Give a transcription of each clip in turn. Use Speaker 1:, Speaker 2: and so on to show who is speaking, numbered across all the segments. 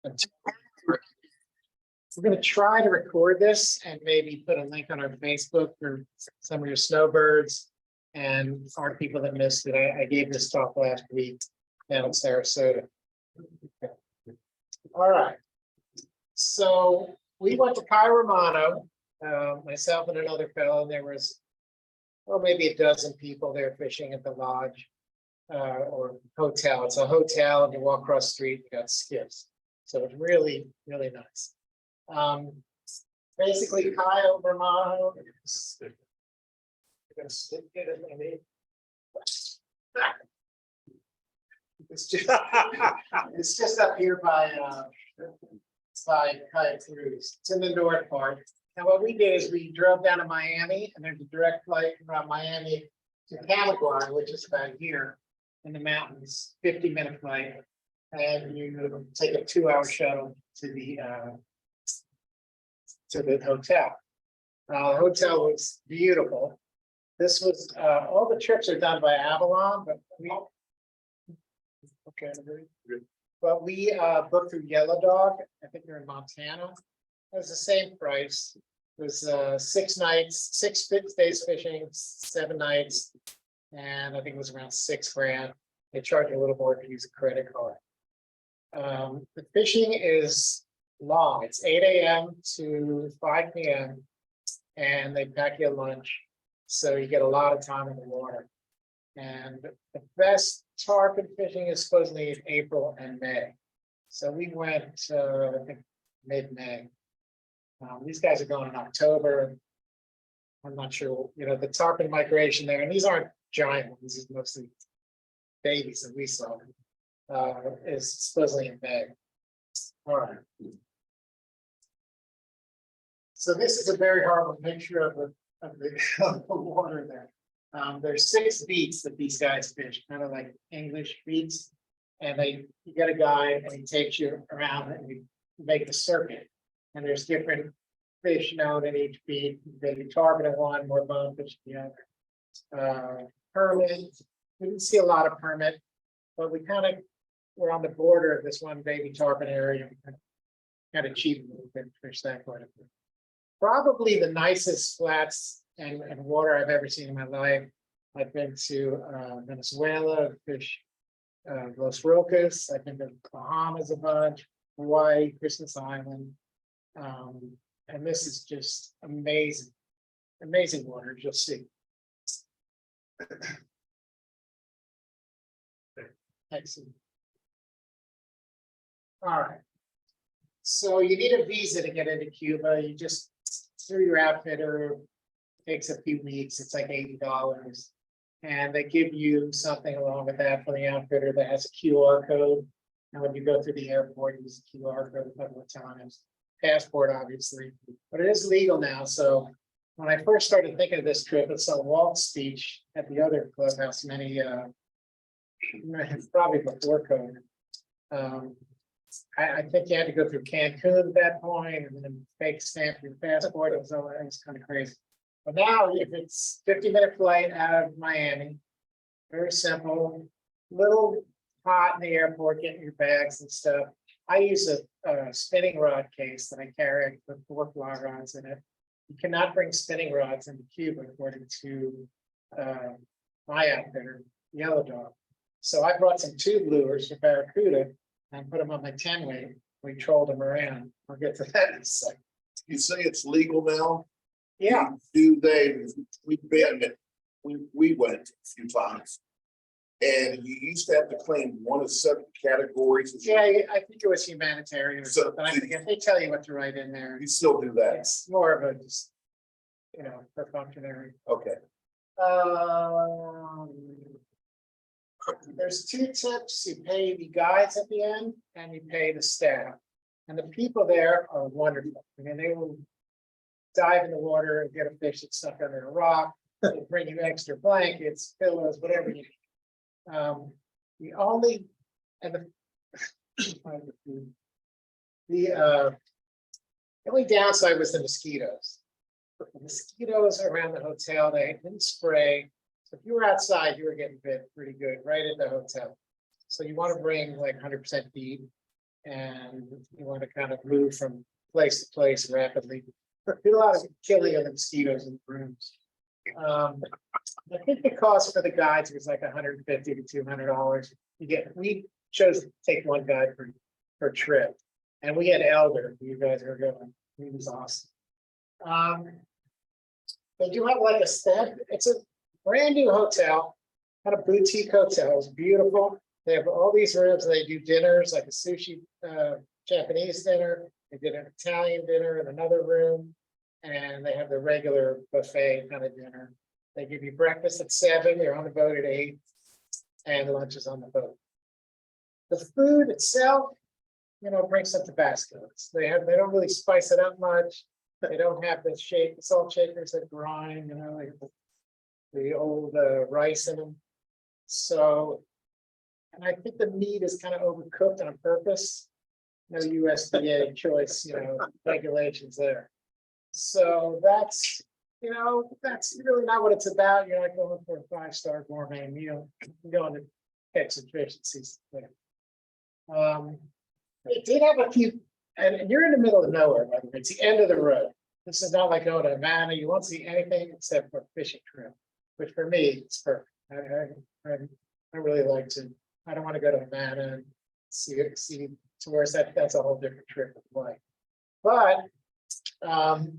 Speaker 1: We're going to try to record this and maybe put a link on our Facebook for some of your snowbirds and our people that missed it. I gave this talk last week down in Sarasota. All right. So we went to Cairo, myself and another fellow. There was, well, maybe a dozen people there fishing at the lodge or hotel. It's a hotel, and you walk across the street, you got skiffs. So it's really, really nice. Basically, Kyle Romano. It's just up here by Kayak Cruise. It's in the north part. And what we did is we drove down to Miami, and there's a direct flight from Miami to Camagüey, which is about here in the mountains, 50-minute flight. And you take a 2-hour shuttle to the hotel. The hotel was beautiful. This was all the trips are done by Avalon, but we booked through Yellow Dog. I think they're in Montana. It was the same price. It was 6 nights, 6 days fishing, 7 nights, and I think it was around $6,000. They charge a little more if you use a credit card. The fishing is long. It's 8 a.m. to 5 p.m. and they pack you a lunch, so you get a lot of time in the water. And the best tarpon fishing is supposedly in April and May. So we went, I think, mid-May. These guys are going in October. I'm not sure, the tarpon migration there, and these aren't giant ones, these are mostly babies that we saw, is supposedly in May. All right. So this is a very horrible picture of the water there. There's 6 beats that these guys fish, kind of like English beats. And you get a guy and he takes you around and you make the circuit. And there's different fish known in each beat. Maybe tarpon in one, more bonefish in the other. Permit, we didn't see a lot of permit, but we kind of were on the border of this one baby tarpon area. Kind of cheap a little bit, fish that quite a bit. Probably the nicest flats and water I've ever seen in my life. I've been to Venezuela, fish Los Roques. I've been to Bahamas a bunch, Hawaii, Christmas Island. And this is just amazing, amazing water, you'll see. Excellent. All right. So you need a visa to get into Cuba. You just, through your outfitter, takes a few weeks. It's like $80. And they give you something along with that for the outfitter that has a QR code. And when you go through the airport, you use the QR code a couple of times. Passport, obviously, but it is legal now. So when I first started thinking of this trip, I saw Walt's speech at the other clubhouse probably before COVID. I think you had to go through Cancun at that point and then fake stamp your passport. It was kind of crazy. But now, if it's 50-minute flight out of Miami, very simple, little hot in the airport, getting your bags and stuff. I use a spinning rod case that I carry with 4 fly rods in it. You cannot bring spinning rods into Cuba, according to my outfitter, Yellow Dog. So I brought some tube lures for barracuda and put them on my 10 weight. We trolled them around. I'll get to that in a second.
Speaker 2: You say it's legal now?
Speaker 1: Yeah.
Speaker 2: We went a few times. And you used to have to claim one of 7 categories.
Speaker 1: Yeah, I think it was humanitarian or something. I forget. They tell you what to write in there.
Speaker 2: You still do that?
Speaker 1: It's more of a just, perfunctory.
Speaker 2: Okay.
Speaker 1: There's 2 tips. You pay the guides at the end and you pay the staff. And the people there are wonderful. I mean, they will dive in the water and get a fish that's stuck under a rock. They'll bring you extra blankets, pillows, whatever you need. The only downside was the mosquitoes. The mosquitoes around the hotel, they didn't spray. So if you were outside, you were getting bit pretty good right at the hotel. So you want to bring like 100% feed. and you want to kind of move from place to place rapidly. Do a lot of killing of the mosquitoes in the rooms. I think the cost for the guides was like $150 to $200. We chose to take one guide per trip, and we had Elder. You guys are going. He was awesome. They do have like a step. It's a brand new hotel, kind of boutique hotel. It's beautiful. They have all these rooms. They do dinners, like a sushi Japanese dinner. They did an Italian dinner in another room, and they have the regular buffet kind of dinner. They give you breakfast at 7. You're on the boat at 8, and lunch is on the boat. The food itself, brings some Tabasco. They don't really spice it up much. They don't have the salt shakers that grind, like the old rice in them. So, and I think the meat is kind of overcooked on purpose. No USDA choice, regulations there. So that's really not what it's about. You're not going for a 5-star gourmet meal. You're going to catch some fish and see some fish. It did have a few, and you're in the middle of nowhere, by the way. It's the end of the road. This is not like going to Havana. You won't see anything except for a fishing trip, which for me, it's perfect. I really like to. I don't want to go to Havana and see tourists. That's a whole different trip of life. But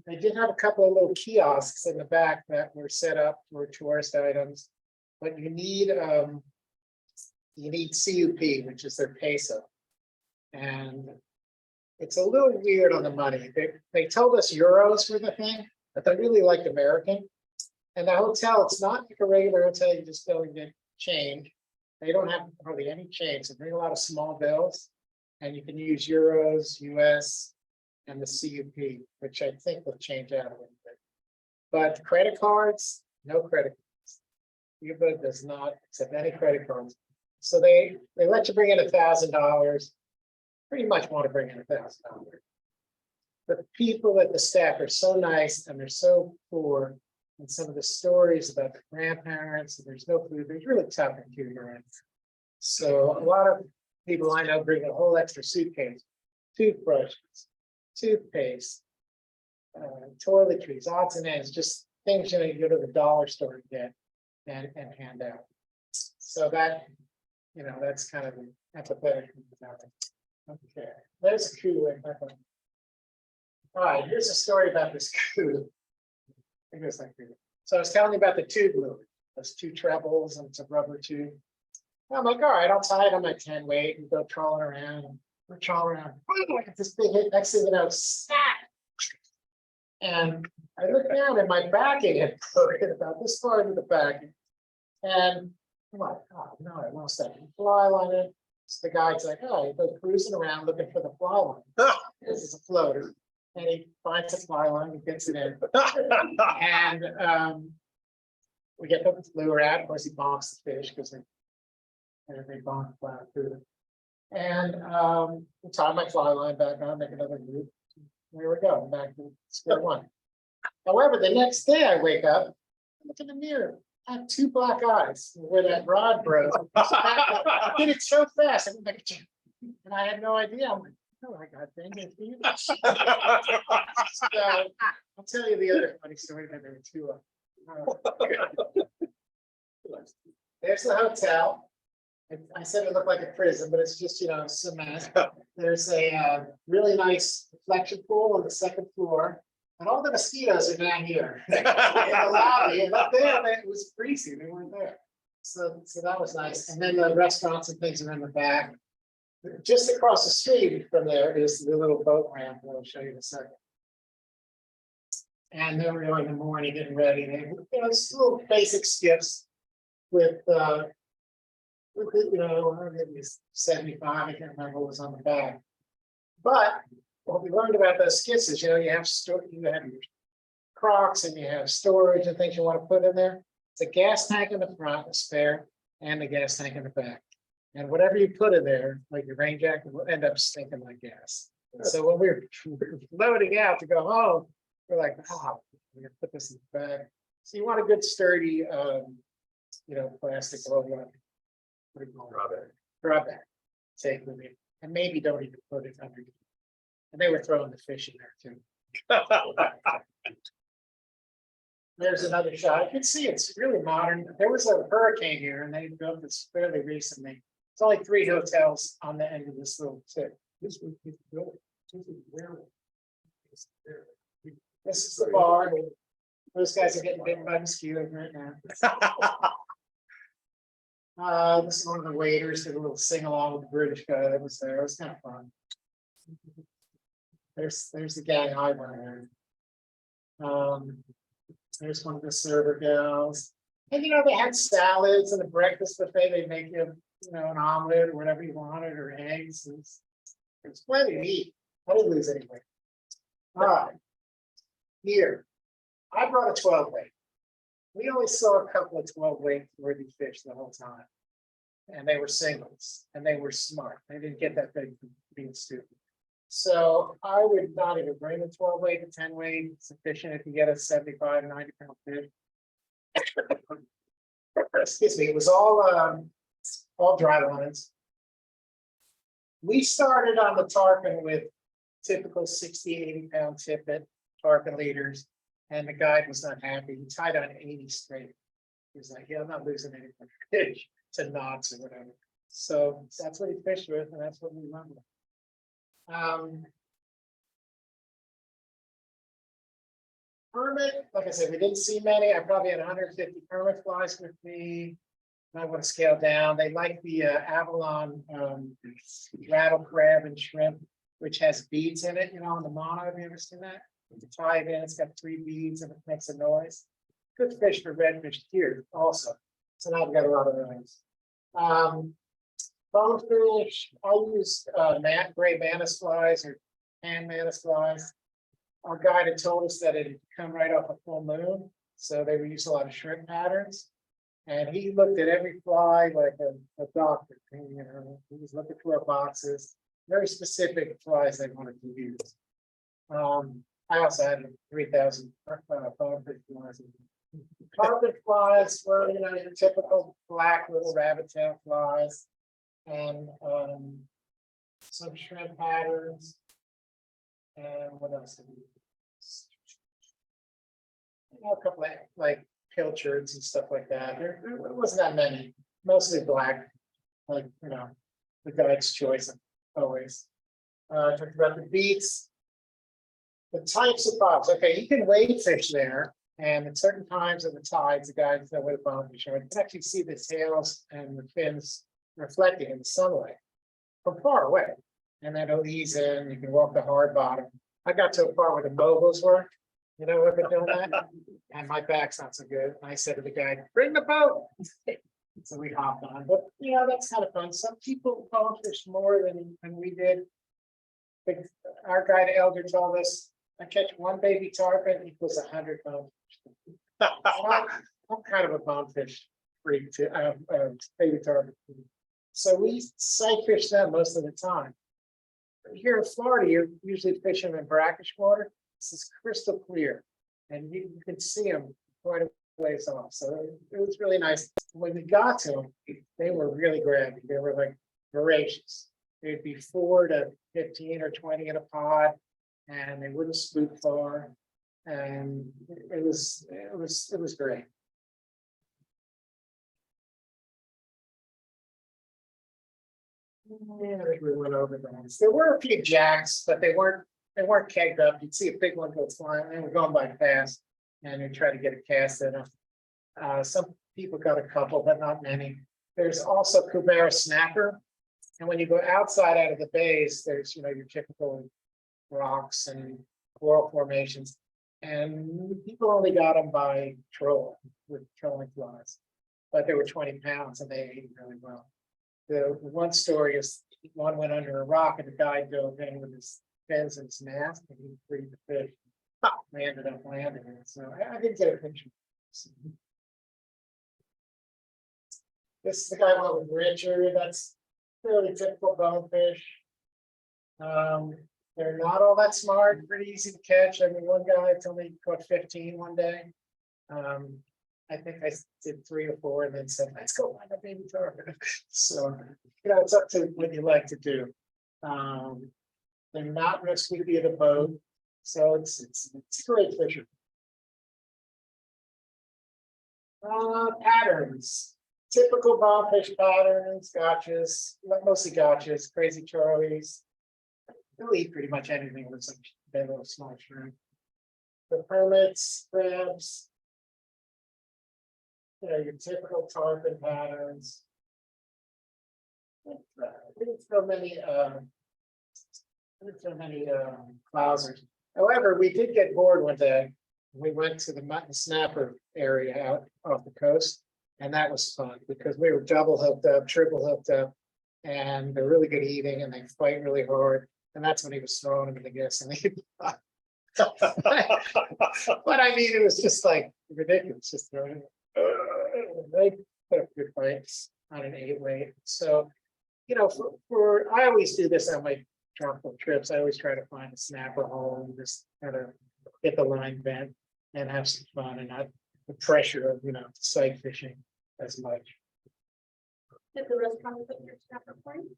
Speaker 1: they did have a couple of little kiosks in the back that were set up for tourist items, but you need CUP, which is their peso, and it's a little weird on the money. They told us euros were the thing, but they really liked American. And the hotel, it's not like a regular hotel. You just go and get change. They don't have hardly any change. They bring a lot of small bills, and you can use euros, US, and the CUP, which I think will change out a little bit. But credit cards, no credit cards. Cuba does not accept any credit cards. So they let you bring in $1,000. Pretty much want to bring in $1,000. The people at the staff are so nice, and they're so poor. And some of the stories about the grandparents, and there's no food. There's really tough in Cuba, right? So a lot of people I know bring a whole extra suitcase, toothbrushes, toothpaste, toiletries, odds and ends, just things you go to the dollar store to get and hand out. So that, that's kind of empathetic. Okay, there's a coup. All right, here's a story about this coup. I think it's like this. So I was telling you about the tube loop. There's 2 trebles and it's a rubber tube. I'm like, all right, I'll tie it on my 10 weight and go trawling around. We're trawling around. I get this big hit. Next thing you know, snap. And I look down and my backing had broken about this far into the backing. And I'm like, oh no, I lost that fly line in. So the guy's like, oh, he goes cruising around looking for the fly line. This is a floater. And he finds a fly line, he gets it in. And we get the lure out. Of course, he bonks the fish because they bonk the fly through it. And we tie my fly line back on, make another loop. There we go, back to square one. However, the next day I wake up, I look in the mirror. I have 2 black eyes where that rod broke. I did it so fast. I went back, and I had no idea. I'm like, oh, I got dangerous. So I'll tell you the other funny story that there were 2 There's the hotel. I said it looked like a prison, but it's just, cement. There's a really nice reflection pool on the 2nd floor. And all the mosquitoes are down here in the lobby. And up there, it was greasy. They weren't there. So that was nice. And then the restaurants and things are in the back. Just across the street from there is the little boat ramp that I'll show you in a second. And then we're going in the morning getting ready. And, it's little basic skips with maybe 75. I can't remember what was on the back. But what we learned about those skips is, you have your Crocs and you have storage and things you want to put in there. It's a gas tank in the front, a spare, and a gas tank in the back. And whatever you put in there, like your rain jacket, will end up stinking like gas. So when we're loading out to go home, we're like, oh, we're gonna put this in the bag. So you want a good sturdy, plastic roll. Draw bag. Take with you. and maybe don't even put it underneath. And they were throwing the fish in there too. There's another shot. You can see it's really modern. There was a hurricane here and they built this fairly recently. It's only 3 hotels on the end of this little tip. This is the bar. Those guys are getting bitten by mosquitoes right now. This is one of the waiters did a little sing along with the British guy that was there. It was kind of fun. There's the gang I went in. There's one of the server gals. And they had salads and a breakfast buffet. They make you, an omelet or whatever you wanted, or eggs. It's plenty to eat. I didn't lose any weight. All right. Here, I brought a 12 weight. We only saw a couple of 12 weight worthy fish the whole time. And they were singles and they were smart. They didn't get that big from being stupid. So I would not even bring a 12 weight to 10 weight. Sufficient if you get a 75, 90 pound fish. Excuse me, it was all dry lines. We started on the tarpon with typical 60, 80 pound tippet tarpon leaders, and the guide was not happy. He tied on 80 straight. He was like, yeah, I'm not losing any fish to knots or whatever. So that's what he fished with, and that's what we run with. Permit, like I said, we didn't see many. I probably had 150 permit flies with me. I want to scale down. They like the Avalon rattle crab and shrimp, which has beads in it, on the mono. Have you ever seen that? You tie it in, it's got 3 beads and it makes a noise. Good fish for redfish here also. So now I've got a lot of those. Bonefish, I'll use gray mantis flies or hand mantis flies. Our guide had told us that it had come right off a full moon, so they would use a lot of shrimp patterns. And he looked at every fly like a doctor. He was looking through our boxes, very specific flies they wanted to use. I also had 3,000 bonefish flies. Carpet flies were, your typical black little rabbit tail flies, and some shrimp patterns. And what else did we use? A couple of like pilchards and stuff like that. There wasn't that many, mostly black, like the guide's choice always. Talked about the beats, the types of box. Okay, you can wade fish there, and at certain times of the tides, the guides know where the bonefish are. You can actually see the tails and the fins reflecting in the sunlight from far away. And then it'll ease in. You can walk the hard bottom. I got to a part where the moguls were. I've been doing that, and my back's not so good. And I said to the guy, "Bring the boat." So we hopped on. But that's kind of fun. Some people bonefish more than we did. Our guide Elder told us, I catch 1 baby tarpon equals 100 bonefish. I'm kind of a bonefish freak too. Baby tarpon. So we sight fish them most of the time. Here in Florida, you're usually fishing in brackish water. This is crystal clear, and you can see them quite a ways off. So it was really nice. When we got to them, they were really grabby. They were like voracious. They'd be 4 to 15 or 20 in a pod, and they wouldn't spook far. And it was great. Yeah, I think we went over those. There were a few jacks, but they weren't kegged up. You'd see a big one go flying. They were going by fast, and they tried to get a cast in them. Some people got a couple, but not many. There's also Cubera snapper, and when you go outside out of the bays, there's your typical rocks and coral formations, and people only got them by troll with trolling flies, but they were 20 pounds and they ate really well. The one story is one went under a rock and the guy dove in with his fins and his mask and he freed the fish. They ended up landing it. So I didn't get a picture. This is the guy went with Richard. That's fairly typical bonefish. They're not all that smart, pretty easy to catch. I mean, one guy told me he caught 15 one day. I think I did 3 or 4 and then said, let's go find a baby tarpon. So, it's up to what you like to do. They're not risky to be in a boat, so it's great fishing. Patterns, typical bobfish patterns, gotchas, mostly gotchas, crazy Charlies. They'll eat pretty much anything with some big little small shrimp. The permits, crabs. Your typical tarpon patterns. Didn't throw many clousers. However, we did get bored one day. We went to the mutton snapper area out off the coast, and that was fun because we were double hooked up, triple hooked up, and they're really good eating and they fight really hard. And that's when he was throwing them in the gasoline. But I mean, it was just like ridiculous, just throwing. They put up good fights on an 8-weight. So, I always do this on my tropical trips. I always try to find a snapper hole and just kind of get the line bent and have some fun and not the pressure of, sight fishing as much.
Speaker 3: Did the restaurant put your snapper for you?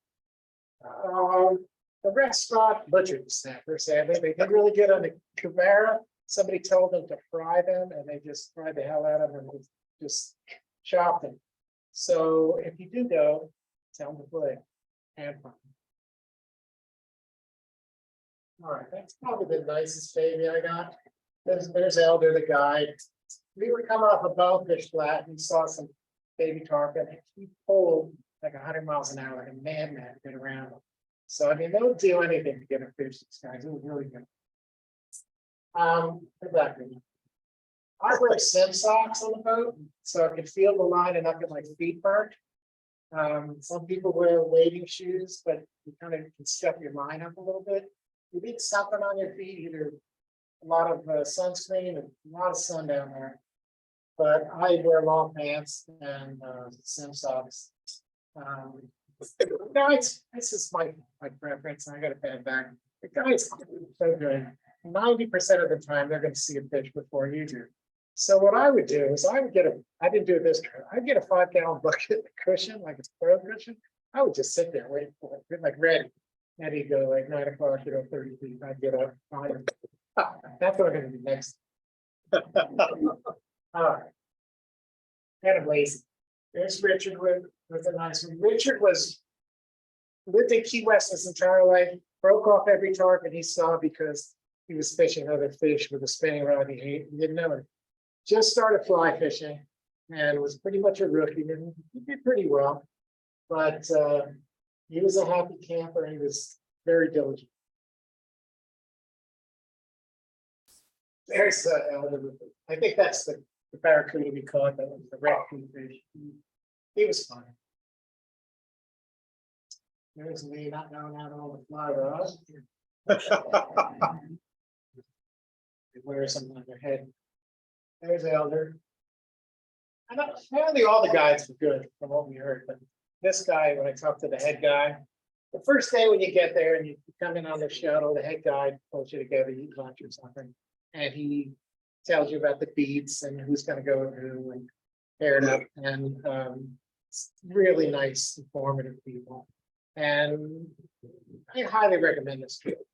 Speaker 1: The restaurant butchered the snapper, sadly. They did really good on the Cuba. Somebody told them to fry them and they just fried the hell out of them and just chopped them. So if you do go, tell them to play. And fun. All right, that's probably the nicest baby I got. There's Elder, the guide. We were coming off a bellfish flat and saw some baby tarpon. He pulled like 100 miles an hour, like a madman to get around them. So I mean, they'll do anything to get a fish. These guys, it was really good. Exactly. I wear sim socks on the boat, so I can feel the line and not get my feet burnt. Some people wear wading shoes, but you kind of can step your line up a little bit. You need something on your feet, either a lot of sunscreen and a lot of sun down there. But I wear long pants and sim socks. Guys, this is my preference. I got a bad back. The guys are so good. 90% of the time, they're going to see a fish before you do. So what I would do is I didn't do this. I'd get a 5-gallon bucket cushion, like a throw cushion. I would just sit there waiting for it, like ready. And he'd go like 9 o'clock, 30 feet. I'd get up. That's what I'm going to do next. All right. Kind of lazy. There's Richard with a nice one. Richard lived in Key West his entire life, broke off every tarpon he saw because he was fishing other fish with a spinning rod he didn't know it. Just started fly fishing and was pretty much a rookie. And he did pretty well, but he was a happy camper and he was very diligent. There's Elder. I think that's the barracuda we caught. That was the red fish. He was fun. There's me not knowing how to hold the fly rod. They wear something on their head. There's Elder. I know apparently all the guides were good from what we heard, but this guy, when I talked to the head guy, the first day when you get there and you come in on the shuttle, the head guide pulls you together, eat lunch or something, and he tells you about the beats and who's going to go with who and pair it up, and really nice, informative people. And I highly recommend this trip.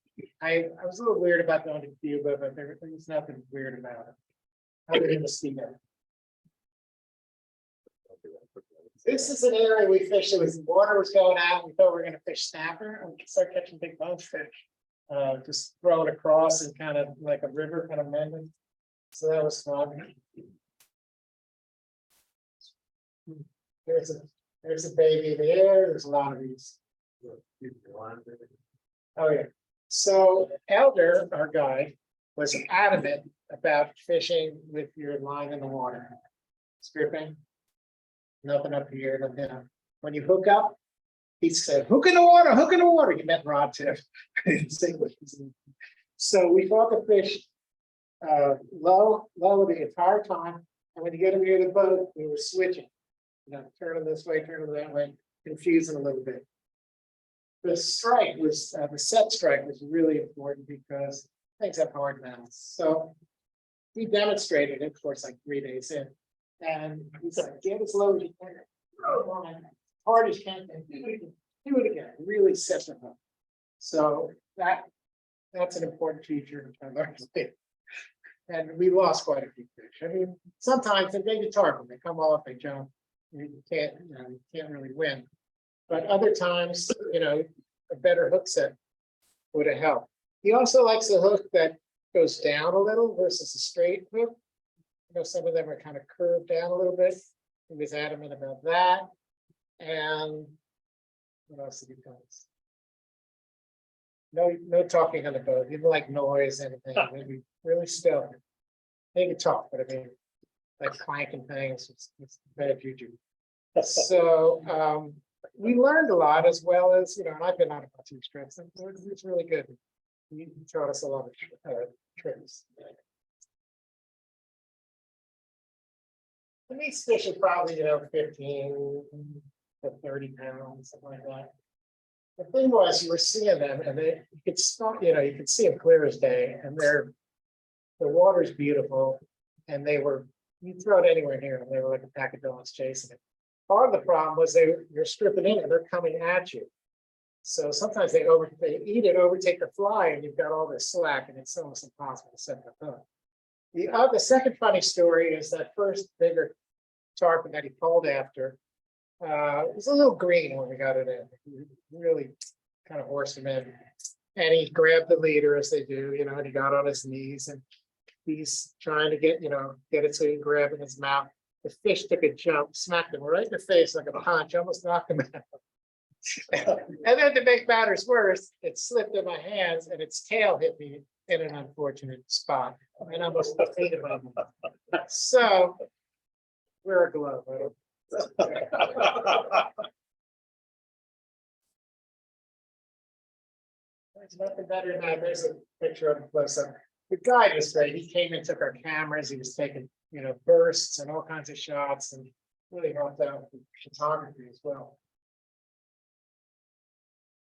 Speaker 1: I was a little weird about going to Cuba, but there was nothing weird about it. Other than the ski there. This is an area we fished. It was water was going out. We thought we were going to fish snapper and start catching big bonefish. Just throw it across and kind of like a river kind of mending. So that was fun. There's a baby there. There's a lot of these. Oh yeah. So Elder, our guide, was adamant about fishing with your line in the water. Stripping. Nothing up here, nothing down. When you hook up, he said, hook in the water, hook in the water. He meant rod tip. So we fought the fish low the entire time. And when you get them near the boat, we were switching. Turn them this way, turn them that way, confusing a little bit. The strike was, the set strike was really important because things have hard mouths. So we demonstrated it, of course, like 3 days in. And he's like, get as low as you can, hard as you can, and do it again, really set them up. So that's an important feature. I learned. And we lost quite a few fish. I mean, sometimes they maybe tarpon, they come off, they jump. You can't really win. But other times, a better hook set would have helped. He also likes a hook that goes down a little versus a straight hook. Some of them are kind of curved down a little bit. He was adamant about that. And what else did he tell us? No talking on the boat. He didn't like noise, anything. Maybe really still. They could talk, but I mean, like clanking things, it's bad juju. So we learned a lot, as well as, and I've been on about 2 trips, and it's really good. He taught us a lot of tricks. And these fish are probably, 15 to 30 pounds, something like that. The thing was, you were seeing them, and you could stop, you could see them clear as day, and the water's beautiful, and you throw it anywhere near them, they were like a pack of dogs chasing it. Part of the problem was you're stripping in and they're coming at you. So sometimes they eat it, overtake the fly, and you've got all this slack, and it's almost impossible to set the hook. The second funny story is that first bigger tarpon that he pulled after. It was a little green when we got it in. He really kind of horsed him in. And he grabbed the leader, as they do, and he got on his knees, and he's trying to get it so he can grab in his mouth. The fish took a jump, smacked him right in the face like a punch, almost knocked him out. And then to make matters worse, it slipped in my hands and its tail hit me in an unfortunate spot. And I almost fainted my mouth. So wear a glove. There's nothing better than that. There's a picture of the close up. The guy was great. He came and took our cameras. He was taking, bursts and all kinds of shots, and really helped out with photography as well.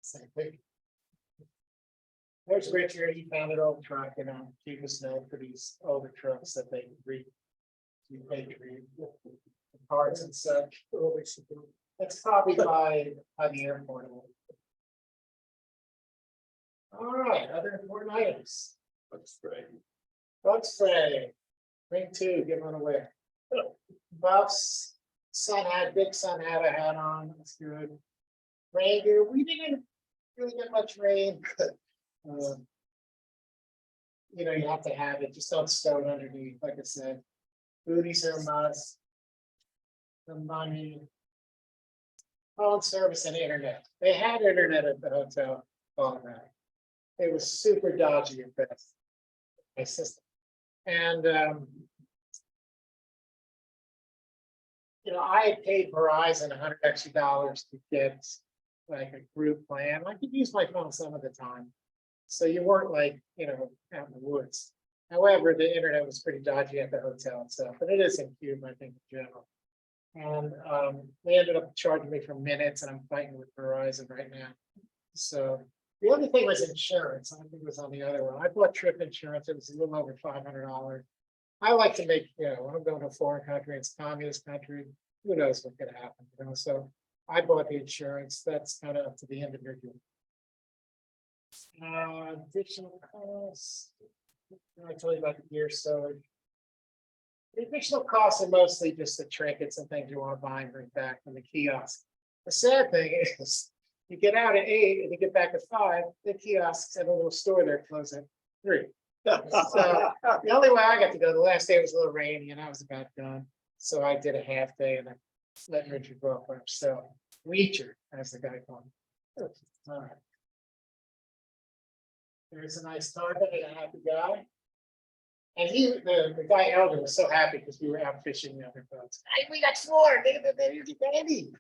Speaker 1: Same thing. There's Richard. He found an old truck, Cuba known for these older trucks that they repatriate parts and such. That's probably by the airport. All right, other important items. Bug spray. Ring 2, get on away. Buffs. Big sun had a hat on. That's good. Rain gear. We didn't really get much rain. You have to have it. Just don't stow it underneath. Like I said, booties are a must. The money. Phone service and internet. They had internet at the hotel all night. It was super dodgy at best. My system. And I had paid Verizon $100 extra to get like a group plan. I could use my phone some of the time. So you weren't like, out in the woods. However, the internet was pretty dodgy at the hotel itself, but it is in Cuba, I think, in general. And they ended up charging me for minutes, and I'm fighting with Verizon right now. So the other thing was insurance. I think it was on the other one. I bought trip insurance. It was a little over $500. I like to make, when I'm going to a foreign country, it's a communist country, who knows what could happen, So I bought the insurance. That's kind of up to the individual. Additional costs. I told you about the gear storage. The additional costs are mostly just the trinkets and things you want to buy and bring back from the kiosk. The sad thing is, you get out at 8 and you get back at 5, the kiosks at a little store there close at 3. So the only way I got to go, the last day was a little rainy and I was about done. So I did a half day and I let Richard go up there. So Reacher, as the guy called him. All right. There's a nice target and a happy guy. And the guy Elder was so happy because we were out fishing the other boats. Hey, we got 4. They're dandy.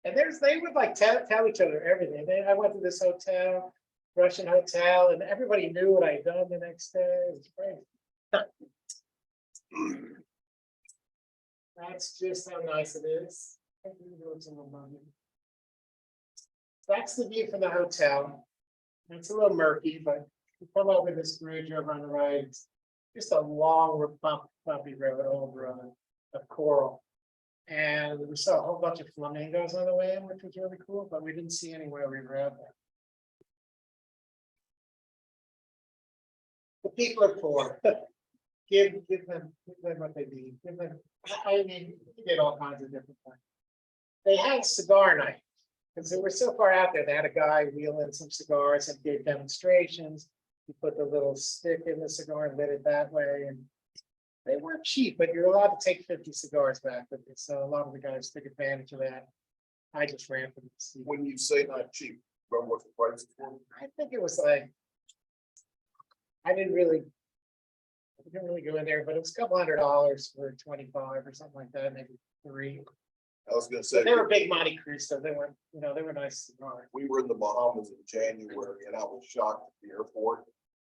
Speaker 1: And they would like tell each other everything. I went to this hotel, Russian hotel, and everybody knew what I had done the next day. It was great. That's just how nice it is. That's the view from the hotel. It's a little murky, but you come over this bridge over on the right. It's just a long, bumpy road over of coral. And we saw a whole bunch of flamingos on the way in, which was really cool, but we didn't see any where we were at. The people are poor. Give them what they need. Give them, I mean, you get all kinds of different things. They had cigar night, because they were so far out there, they had a guy wheeling some cigars and did demonstrations. He put the little stick in the cigar and lit it that way, and they weren't cheap, but you're allowed to take 50 cigars back with you, so a lot of the guys took advantage of that. I just ran for the seat.
Speaker 2: When you say not cheap, remember what the price was?
Speaker 1: I think it was like, I didn't really go in there, but it was a couple $100 for 25 or something like that, maybe 3.
Speaker 2: I was gonna say,
Speaker 1: But they were big Monte Cristo, they were, they were nice cigars.
Speaker 2: we were in the Bahamas in January and I was shocked at the airport.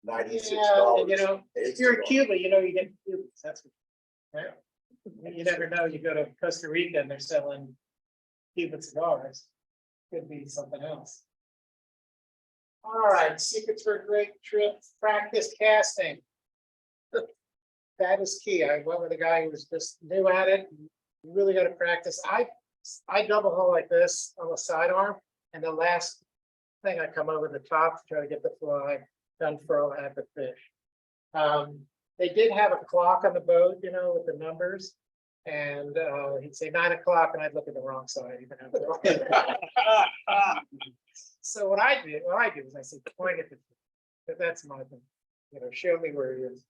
Speaker 2: $96.
Speaker 1: Yeah, and if you're in
Speaker 2: $8.
Speaker 1: Cuba, you get Cubans, that's what. Yeah. You never know, you go to Costa Rica and they're selling Cuban cigars, could be something else. All right, secrets for a great trip, practice casting. That is key. I went with a guy who was just new at it. You really got to practice. I double hole like this on the sidearm, and the last thing I come over the top to try to get the fly done furl at the fish. They did have a clock on the boat, with the numbers, and he'd say 9 o'clock, and I'd look at the wrong side. Even so what I do is I say point at the fish. But that's my thing. Show me where he is.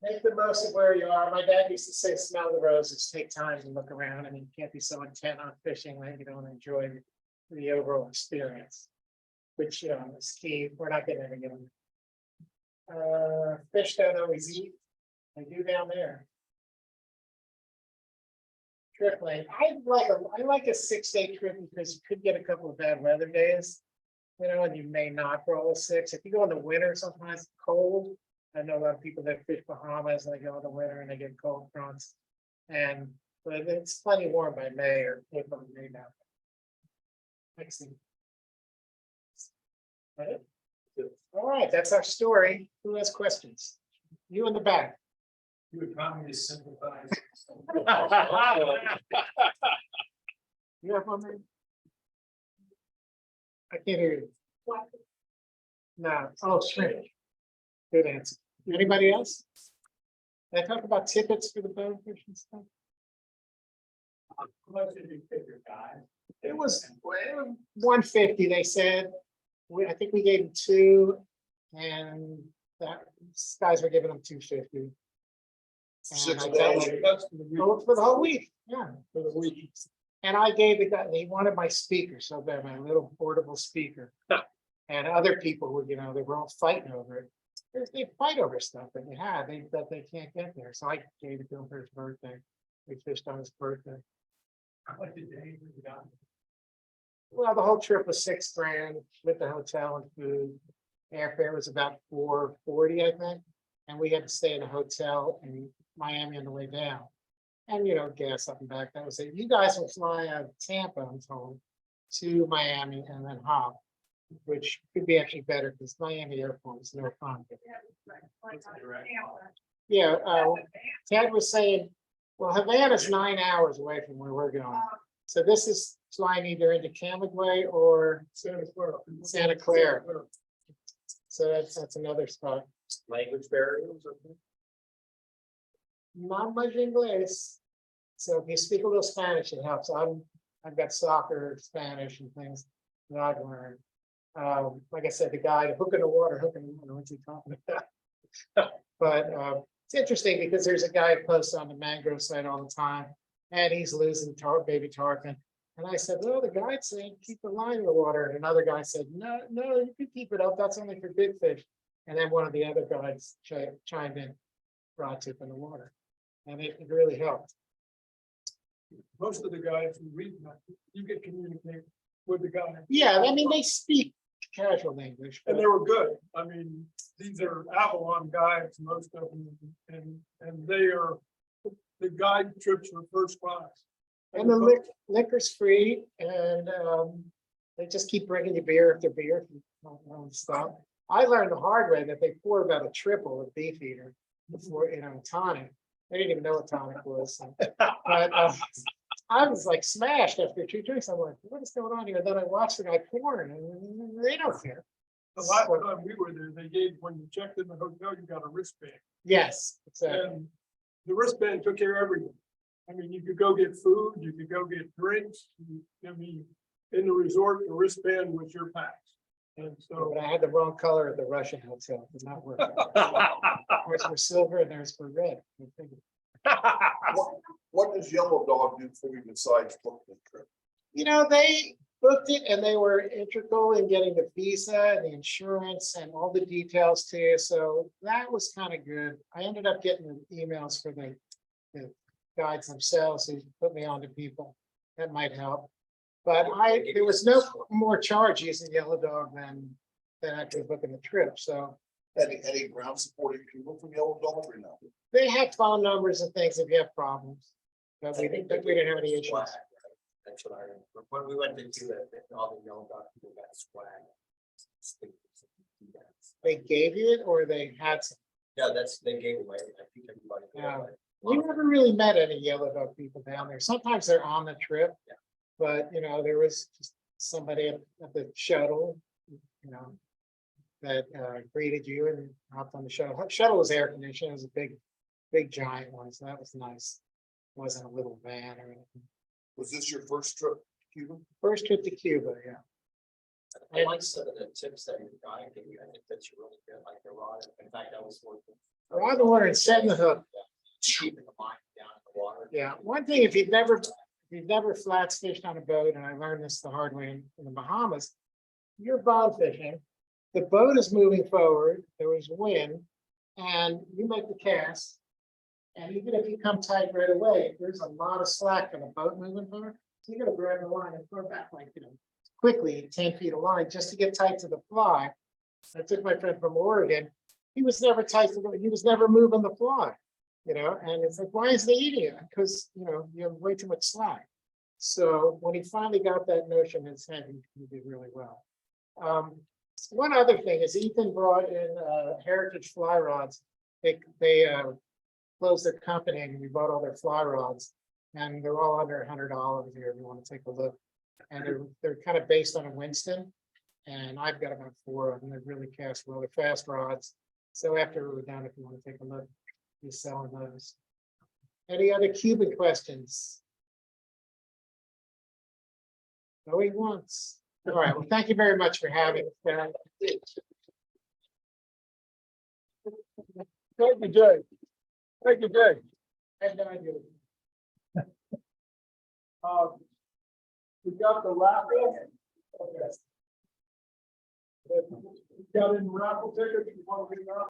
Speaker 1: Make the most of where you are. My dad used to say, smell the roses, take time and look around. I mean, you can't be so intent on fishing that you don't enjoy the overall experience, which, is key. We're not getting any of them. Fish don't always eat. They do down there. Trip lane. I like a 6-day trip because you could get a couple of bad weather days, and you may not roll a 6. If you go in the winter, sometimes it's cold. I know a lot of people that fish Bahamas and they go in the winter and they get cold fronts. But it's plenty warm by May or April, May now. Excellent. All right, that's our story. Who has questions? You in the back.
Speaker 4: You would probably simplify.
Speaker 1: You have one there? I can't hear you. No, shrimp. Good answer. Anybody else? Did I talk about tickets for the bonefish and stuff?
Speaker 4: How much did you pick your guy?
Speaker 1: It was 150, they said. I think we gave them 2, and these guys were giving them 250.
Speaker 2: $6.
Speaker 1: For the whole week, yeah, for the week. And I gave the guy, he wanted my speaker, so bad, my little portable speaker. And other people were, they were all fighting over it. They fight over stuff that they can't get there. So I gave it to him for his birthday. We fished on his birthday.
Speaker 4: How much did they got?
Speaker 1: Well, the whole trip was $6,000 with the hotel and food. Airfare was about $440, I think. And we had to stay in a hotel in Miami on the way down. And gas up and back. That was it. You guys will fly out of Tampa, I'm told, to Miami and then hop, which could be actually better because Miami airport is no fun. Yeah, Ted was saying, well, Havana's 9 hours away from where we're going. So this is flying either into Camagüey or Santa Clara. So that's another spot.
Speaker 2: Language barriers.
Speaker 1: Not much English. So if you speak a little Spanish, it helps. I've got soccer, Spanish and things that I've learned. Like I said, the guy, hook in the water, what's he talking about? But it's interesting because there's a guy who posts on the mangrove site all the time, and he's losing baby tarpon. And I said, well, the guide said, keep the line in the water. And another guy said, no, you can keep it up. That's only for big fish. And then one of the other guys chimed in, broad tip in the water. And it really helped.
Speaker 4: Most of the guys who read that, you get communicate with the guy.
Speaker 1: Yeah, I mean, they speak casual English.
Speaker 4: And they were good. I mean, these are Avalon guides, most of them, and they are, the guide trips are first class.
Speaker 1: And the liquor's free, and they just keep bringing you beer after beer. If you don't stop. I learned the hard way that they pour about a triple of beef eater before, tonic. They didn't even know what tonic was. But I was like smashed after 2 drinks. I'm like, what is going on here? Then I watched the guy pouring and they don't care.
Speaker 4: The last time we were there, they gave, when you checked in the hotel, you got a wristband.
Speaker 1: Yes, exactly.
Speaker 4: And the wristband took care of everything. I mean, you could go get food, you could go get drinks. I mean, in the resort, the wristband was your pass. And so,
Speaker 1: But I had the wrong color at the Russian hotel. It did not work. Ours were silver and theirs were red.
Speaker 2: What does Yellow Dog do for you besides book the trip?
Speaker 1: They booked it and they were integral in getting the visa and the insurance and all the details to you. So that was kind of good. I ended up getting the emails for the guides themselves who put me on to people. That might help. But there was no more charge using Yellow Dog than actually booking the trip. So
Speaker 2: Any ground support in Cuba from Yellow Dog or no?
Speaker 1: they have phone numbers and things if you have problems. But we didn't have any issues.
Speaker 5: That's what I remember. When we went to Cuba, all the Yellow Dog people got swag.
Speaker 1: They gave you it or they had some?
Speaker 5: Yeah, they gave away. I think everybody. gave
Speaker 1: Yeah.
Speaker 5: away.
Speaker 1: We never really met any Yellow Dog people down there. Sometimes they're on the trip.
Speaker 5: Yeah.
Speaker 1: But, there was just somebody at the shuttle, that greeted you and hopped on the shuttle. Shuttle was air conditioned. It was a big giant one. So that was nice. It wasn't a little van or anything.
Speaker 2: Was this your first trip to Cuba?
Speaker 1: First trip to Cuba, yeah.
Speaker 5: I like some of the tips that your guy gave you. I think that's really good, like the rod. In fact, I was working.
Speaker 1: Rod the water and setting the hook.
Speaker 5: Keeping the line down in the water.
Speaker 1: Yeah, one thing, if you've never flats fished on a boat, and I learned this the hard way in the Bahamas, you're bow fishing, the boat is moving forward, there was wind, and you make the cast. And even if you come tight right away, there's a lot of slack in the boat moving forward. So you gotta grab the line and throw back like, quickly 10 feet of line just to get tight to the fly. I took my friend from Oregon, he was never tight to he was never moving the fly. And it's like, why is they eating it? Because, you have way too much slack. So when he finally got that notion in his head, he did really well. One other thing is Ethan brought in Heritage fly rods. They closed their company and we bought all their fly rods. And they're all under $100 here if you want to take a look. And they're kind of based on a Winston. And I've got about 4 of them. They really cast well. They're fast rods. So after we're done, if you want to take a look, he's selling those. Any other Cuban questions? Going once. All right. Well, thank you very much for having us.
Speaker 4: thank you, Jay. Thank you, Jay.
Speaker 1: I have no idea.
Speaker 4: We got the raffle. Okay. We got in raffle tickets. You want to read them out?